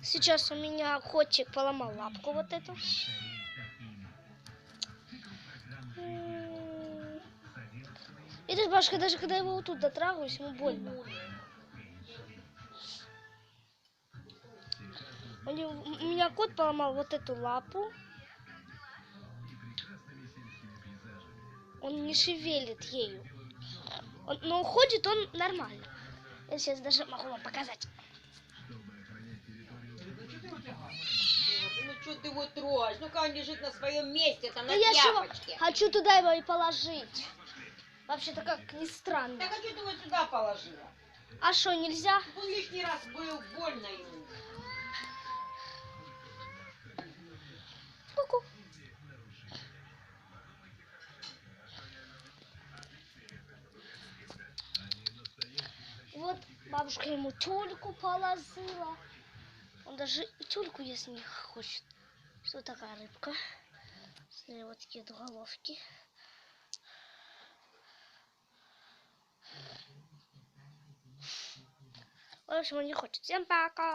Сейчас у меня котик поломал лапку вот эту. Видишь, бабушка, даже когда я его вот тут дотрагиваюсь, ему больно. У меня кот поломал вот эту лапу. Он не шевелит ею. Но ходит он нормально. Я сейчас даже могу вам показать. Ну что ты его трогаешь? Ну-ка он лежит на своем месте, там на я тряпочке. хочу туда его и положить. Вообще-то как ни странно. Так а что ты его сюда положила? А что, нельзя? Он лишний раз был, больно ему. Ку-ку. Вот бабушка ему тюльку положила. Он даже тюльку есть не хочет. Что такая рыбка? Смотри, вот такие головки. В общем, он не хочет. Всем пока!